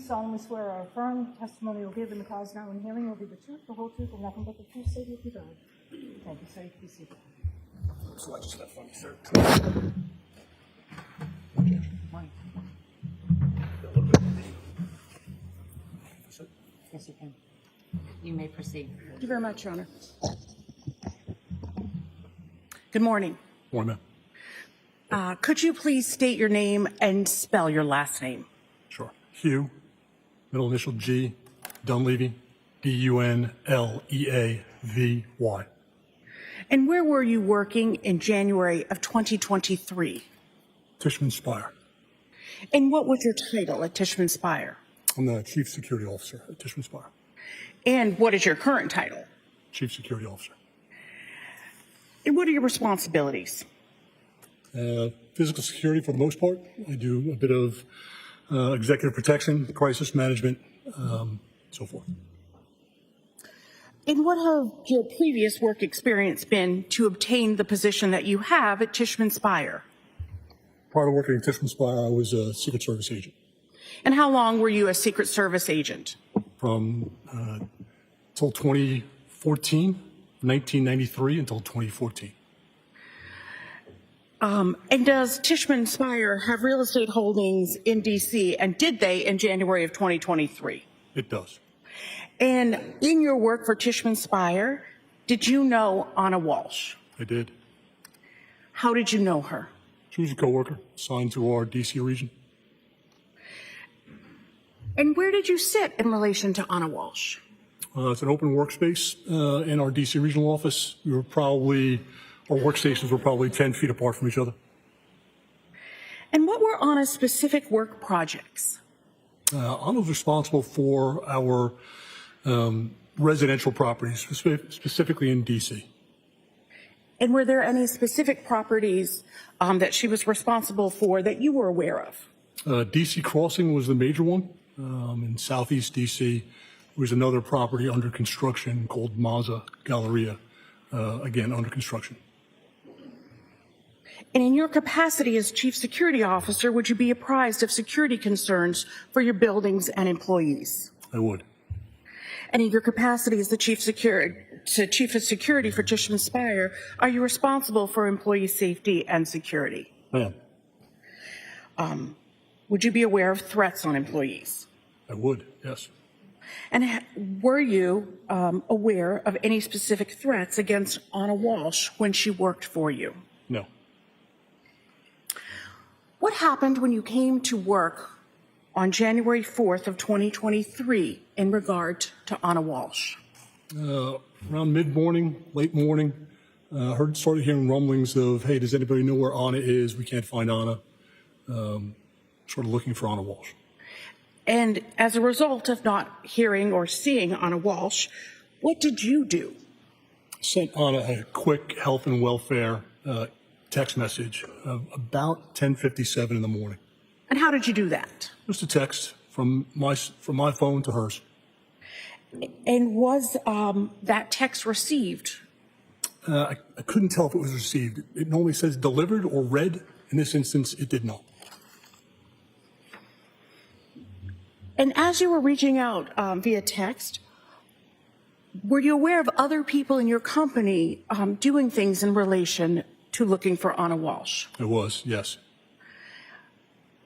solemnly swear or affirm testimony you'll give in the cause now in hearing will be the truth, the whole truth, and nothing but the truth, so help you God. Thank you, sir. You can be seated. So I just have fun, sir. Morning. Yes, you can. You may proceed. Thank you very much, Your Honor. Good morning. Morning, ma'am. Could you please state your name and spell your last name? Sure. Hugh, middle initial G, Dunleavy, Dunleavy. And where were you working in January of 2023? Tishman Spire. And what was your title at Tishman Spire? I'm the Chief Security Officer at Tishman Spire. And what is your current title? Chief Security Officer. And what are your responsibilities? Physical security for the most part. I do a bit of executive protection, crisis management, so forth. And what have your previous work experience been to obtain the position that you have at Tishman Spire? Prior to working at Tishman Spire, I was a Secret Service agent. And how long were you a Secret Service agent? From until 2014, 1993 until 2014. And does Tishman Spire have real estate holdings in D.C., and did they in January of 2023? It does. And in your work for Tishman Spire, did you know Ana Walshe? I did. How did you know her? She was a coworker assigned to our D.C. region. And where did you sit in relation to Ana Walshe? It's an open workspace in our D.C. regional office. Our workstations were probably 10 feet apart from each other. And what were Ana's specific work projects? Ana was responsible for our residential properties, specifically in D.C. And were there any specific properties that she was responsible for that you were aware of? D.C. Crossing was the major one. In southeast D.C. was another property under construction called Mazza Galleria, again, under construction. And in your capacity as Chief Security Officer, would you be apprised of security concerns for your buildings and employees? I would. And in your capacity as the Chief of Security for Tishman Spire, are you responsible for employee safety and security? I am. Would you be aware of threats on employees? I would, yes. And were you aware of any specific threats against Ana Walshe when she worked for you? No. What happened when you came to work on January 4th of 2023 in regard to Ana Walshe? Around mid-morning, late morning, started hearing rumblings of, hey, does anybody know where Ana is? We can't find Ana. Sort of looking for Ana Walshe. And as a result of not hearing or seeing Ana Walshe, what did you do? Sent Ana a quick health and welfare text message about 10:57 in the morning. And how did you do that? Just a text from my phone to hers. And was that text received? I couldn't tell if it was received. It normally says delivered or read. In this instance, it did not. And as you were reaching out via text, were you aware of other people in your company doing things in relation to looking for Ana Walshe? It was, yes.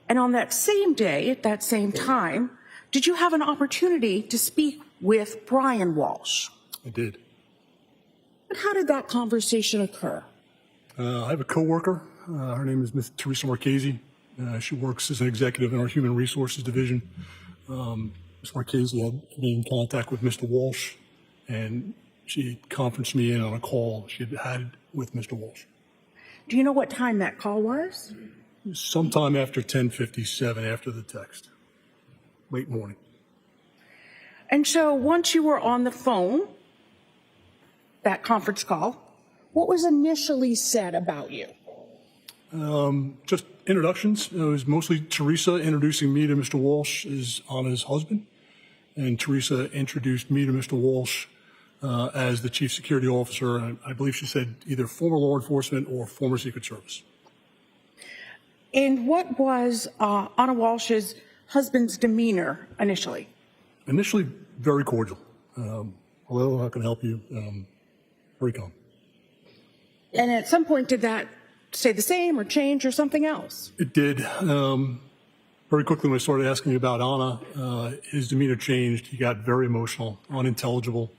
And on that same day, at that same time, did you have an opportunity to speak with Brian Walshe? I did. And how did that conversation occur? I have a coworker. Her name is Ms. Teresa Marchese. She works as an executive in our Human Resources Division. Ms. Marchese had been in contact with Mr. Walshe, and she conferenced me in on a call she had with Mr. Walshe. Do you know what time that call was? Sometime after 10:57, after the text, late morning. And so once you were on the phone, that conference call, what was initially said about you? Just introductions. It was mostly Teresa introducing me to Mr. Walshe as Ana's husband, and Teresa introduced me to Mr. Walshe as the Chief Security Officer, and I believe she said either former law enforcement or former Secret Service. And what was Ana Walshe's husband's demeanor initially? Initially, very cordial. Hello, how can I help you? Very calm. And at some point, did that stay the same or change or something else? It did. Very quickly when I started asking about Ana, his demeanor changed. He got very emotional, unintelligible,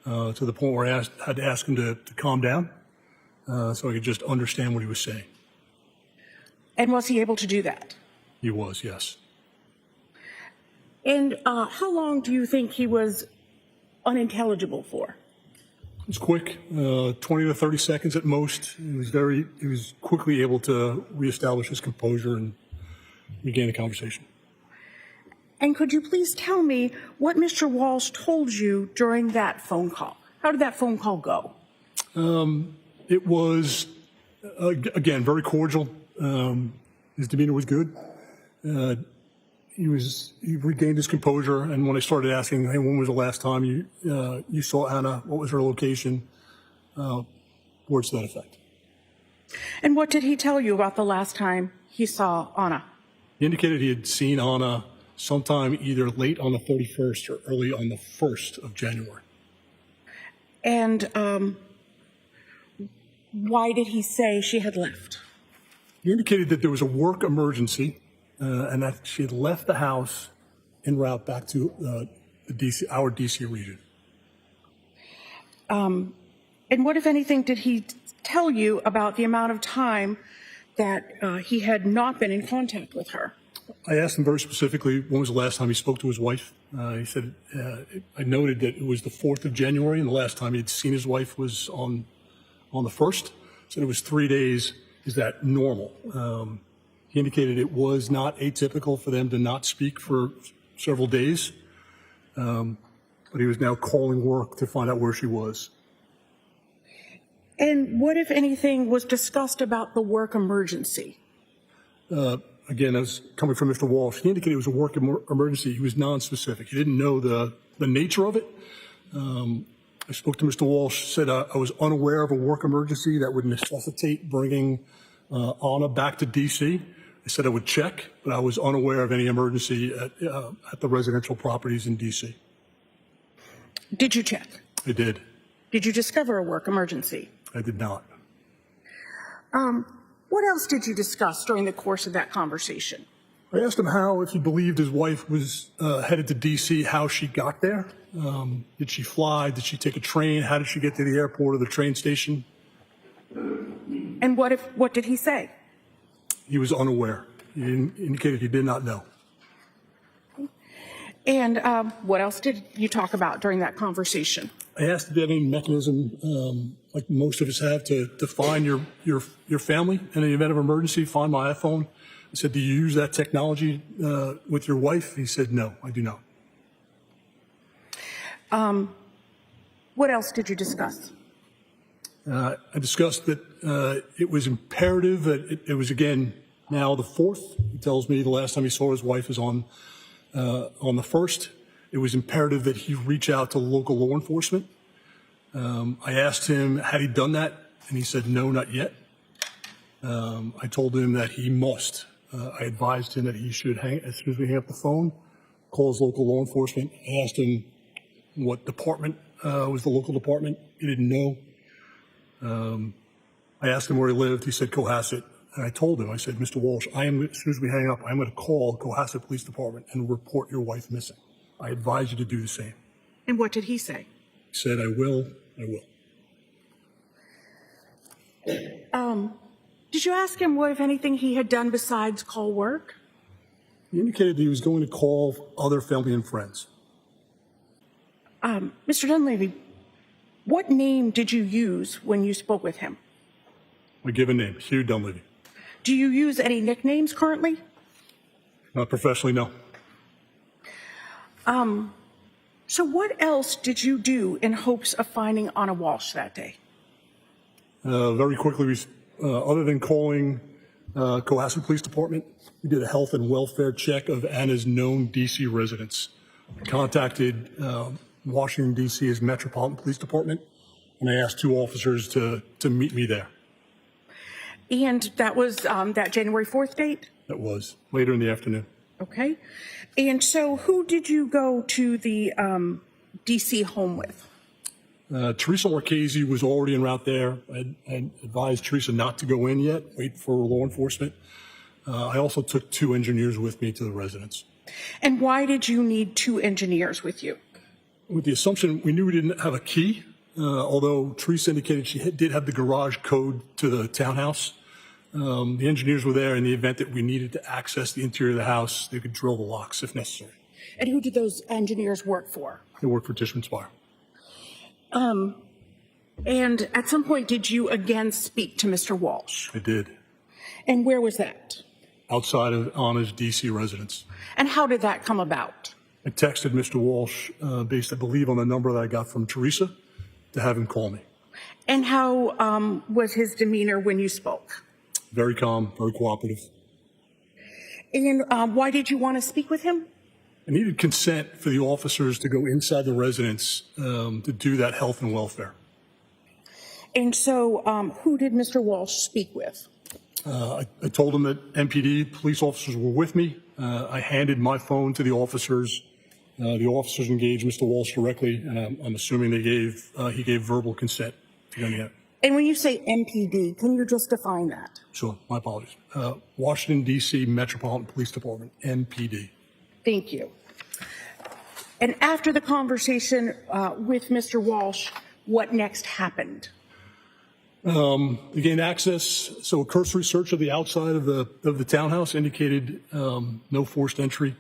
to the point where I had to ask him to calm down so I could just understand what he was saying. And was he able to do that? He was, yes. And how long do you think he was unintelligible for? It was quick, 20 to 30 seconds at most. He was quickly able to reestablish his composure and began the conversation. And could you please tell me what Mr. Walsh told you during that phone call? How did that phone call go? It was, again, very cordial. His demeanor was good. He regained his composure, and when I started asking, hey, when was the last time you saw Ana? What was her location? Words to that effect. And what did he tell you about the last time he saw Ana? He indicated he had seen Ana sometime either late on the 31st or early on the 1st of January. And why did he say she had left? He indicated that there was a work emergency and that she had left the house en route back to our DC region. And what, if anything, did he tell you about the amount of time that he had not been in contact with her? I asked him very specifically when was the last time he spoke to his wife. He said, I noted that it was the 4th of January, and the last time he'd seen his wife was on the 1st. Said it was 3 days. Is that normal? He indicated it was not atypical for them to not speak for several days, but he was now calling work to find out where she was. And what, if anything, was discussed about the work emergency? Again, as coming from Mr. Walsh, he indicated it was a work emergency. He was non-specific. He didn't know the nature of it. I spoke to Mr. Walsh, said I was unaware of a work emergency that would necessitate bringing Ana back to D.C. I said I would check, but I was unaware of any emergency at the residential properties in D.C. Did you check? I did. Did you discover a work emergency? I did not. What else did you discuss during the course of that conversation? I asked him how, if he believed his wife was headed to D.C., how she got there. Did she fly? Did she take a train? How did she get to the airport or the train station? And what did he say? He was unaware. He indicated he did not know. And what else did you talk about during that conversation? I asked if he had any mechanism, like most of us have, to find your family in the event of emergency, find my iPhone. I said, do you use that technology with your wife? He said, no, I do not. What else did you discuss? I discussed that it was imperative that it was, again, now the 4th. He tells me the last time he saw his wife is on the 1st. It was imperative that he reach out to local law enforcement. I asked him, had he done that? And he said, no, not yet. I told him that he must. I advised him that he should, as soon as we hang up the phone, call his local law enforcement. I asked him what department was the local department. He didn't know. I asked him where he lived. He said Cohasset. And I told him, I said, Mr. Walsh, as soon as we hang up, I'm going to call Cohasset Police Department and report your wife missing. I advise you to do the same. And what did he say? He said, I will. Did you ask him what, if anything, he had done besides call work? He indicated that he was going to call other family and friends. Mr. Dunleavy, what name did you use when you spoke with him? My given name, Hugh Dunleavy. Do you use any nicknames currently? Not professionally, no. So what else did you do in hopes of finding Ana Walshe that day? Very quickly, other than calling Cohasset Police Department, we did a health and welfare check of Ana's known D.C. residents. I contacted Washington, D.C.'s Metropolitan Police Department, and I asked 2 officers to meet me there. And that was that January 4th date? That was later in the afternoon. Okay. And so who did you go to the DC home with? Teresa Marchese was already en route there. I advised Teresa not to go in yet, wait for law enforcement. I also took 2 engineers with me to the residence. And why did you need 2 engineers with you? With the assumption we knew we didn't have a key, although Teresa indicated she did have the garage code to the townhouse. The engineers were there in the event that we needed to access the interior of the house. They could drill the locks if necessary. And who did those engineers work for? They worked for Tishman Speyer. And at some point, did you again speak to Mr. Walshe? I did. And where was that? Outside of Ana's DC residence. And how did that come about? I texted Mr. Walshe, based, I believe, on the number that I got from Teresa, to have him call me. And how was his demeanor when you spoke? Very calm, very cooperative. And why did you want to speak with him? I needed consent for the officers to go inside the residence to do that health and welfare. And so who did Mr. Walshe speak with? I told him that MPD police officers were with me. I handed my phone to the officers. The officers engaged Mr. Walshe directly, and I'm assuming he gave verbal consent to doing that. And when you say MPD, can you just define that? Sure, my apologies. Washington, D.C. Metropolitan Police Department, MPD. Thank you. And after the conversation with Mr. Walshe, what next happened? They gained access, so a cursory search of the outside of the townhouse indicated no forced entry.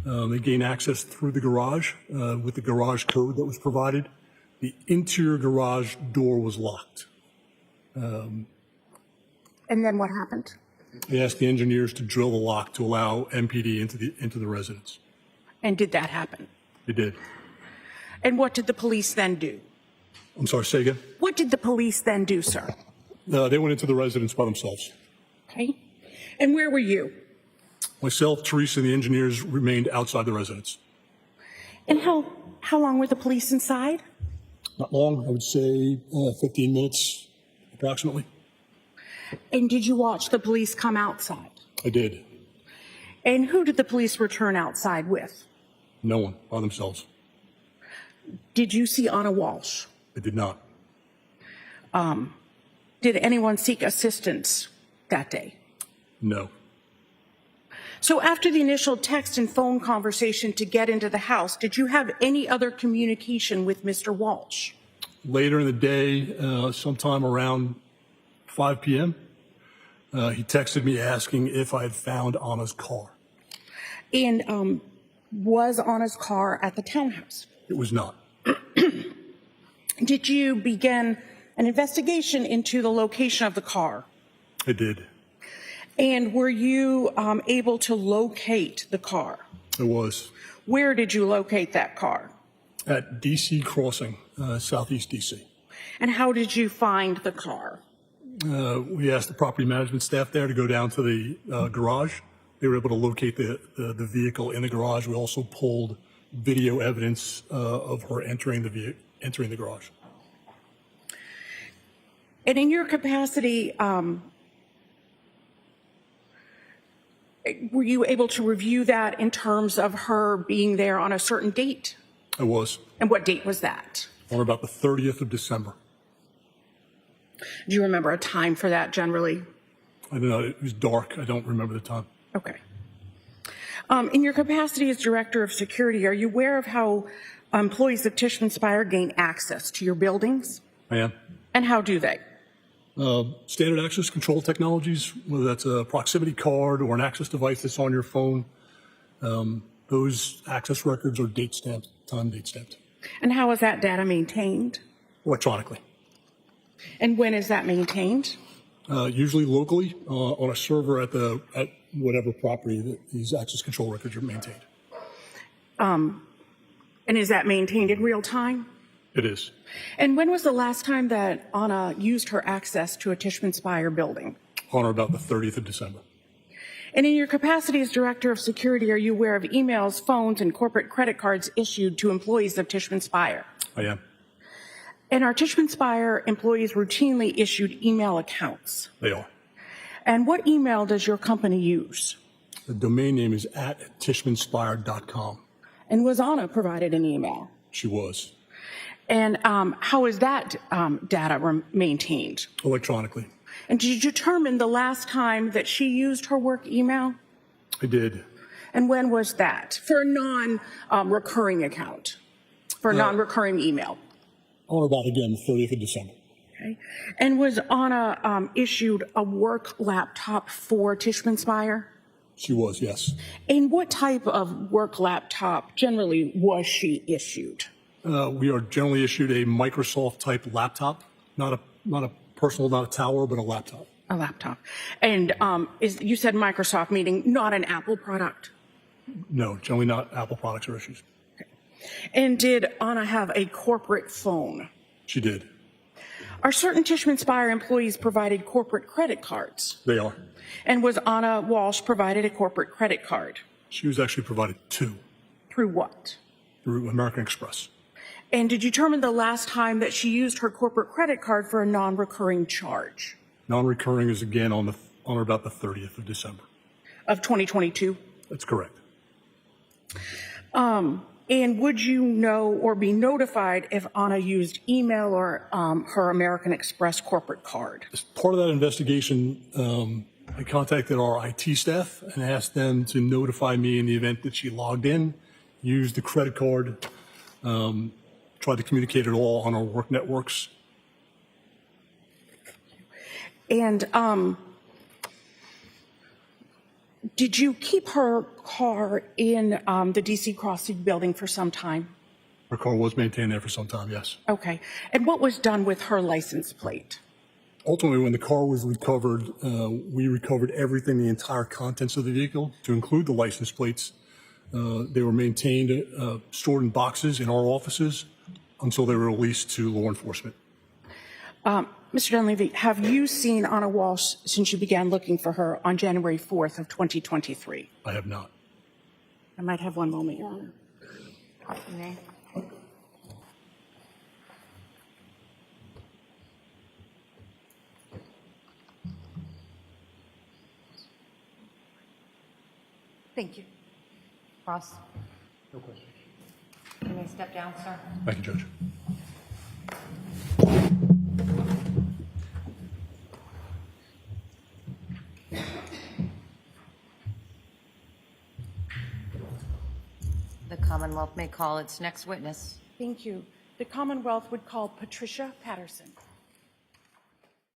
They gained access through the garage with the garage code that was provided. The interior garage door was locked. And then what happened? They asked the engineers to drill the lock to allow MPD into the residence. And did that happen? They did. And what did the police then do? I'm sorry, say again? What did the police then do, sir? They went into the residence by themselves. Okay. And where were you? Myself, Teresa, and the engineers remained outside the residence. And how long were the police inside? Not long, I would say 15 minutes approximately. And did you watch the police come outside? I did. And who did the police return outside with? No one, by themselves. Did you see Ana Walshe? I did not. Did anyone seek assistance that day? No. So after the initial text and phone conversation to get into the house, did you have any other communication with Mr. Walshe? Later in the day, sometime around 5 p.m., he texted me asking if I had found Ana's car. And was Ana's car at the townhouse? It was not. Did you begin an investigation into the location of the car? I did. And were you able to locate the car? I was. Where did you locate that car? At D.C. Crossing, southeast D.C. And how did you find the car? We asked the property management staff there to go down to the garage. They were able to locate the vehicle in the garage. We also pulled video evidence of her entering the garage. And in your capacity, were you able to review that in terms of her being there on a certain date? I was. And what date was that? On about the 30th of December. Do you remember a time for that generally? I don't know. It was dark. I don't remember the time. Okay. In your capacity as Director of Security, are you aware of how employees of Tishman Speyer gain access to your buildings? I am. And how do they? Standard access control technologies, whether that's a proximity card or an access device that's on your phone, those access records are date stamped, time date stamped. And how is that data maintained? Electronically. And when is that maintained? Usually locally on a server at whatever property that these access control records are maintained. And is that maintained in real time? It is. And when was the last time that Ana used her access to a Tishman Speyer building? On or about the 30th of December. And in your capacity as Director of Security, are you aware of emails, phones, and corporate credit cards issued to employees of Tishman Speyer? I am. And are Tishman Speyer employees routinely issued email accounts? They are. And what email does your company use? The domain name is @tishmanspire.com. And was Ana provided an email? She was. And how is that data maintained? Electronically. And did you determine the last time that she used her work email? I did. And when was that? For a non-recurring account, for a non-recurring email? On about, again, the 30th of December. Okay. And was Ana issued a work laptop for Tishman-Speyer? She was, yes. And what type of work laptop generally was she issued? We are generally issued a Microsoft-type laptop, not a personal, not a tower, but a laptop. A laptop. And you said Microsoft, meaning not an Apple product? No, generally not Apple products or issues. Okay. And did Ana have a corporate phone? She did. Are certain Tishman-Speyer employees provided corporate credit cards? They are. And was Ana Walshe provided a corporate credit card? She was actually provided 2 Through what? through American Express. And did you determine the last time that she used her corporate credit card for a non-recurring charge? Non-recurring is again on or about the 30th of December. Of 2022? That's correct. And would you know or be notified if Ana used email or her American Express corporate card? As part of that investigation, I contacted our IT staff and asked them to notify me in the event that she logged in, used the credit card, tried to communicate it all on our work networks. And did you keep her car in the DC Crossing building for some time? Her car was maintained there for some time, yes. Okay. And what was done with her license plate? Ultimately, when the car was recovered, we recovered everything, the entire contents of the vehicle, to include the license plates. They were maintained, stored in boxes in our offices until they were released to law enforcement. Mr. Dunleavy, have you seen Ana Walshe since you began looking for her on January 4th of 2023? I have not. I might have one moment, Your Honor. Nay. Thank you. Ross? No question. You may step down, sir. Thank you, Judge. The Commonwealth may call its next witness. Thank you. The Commonwealth would call Patricia Patterson.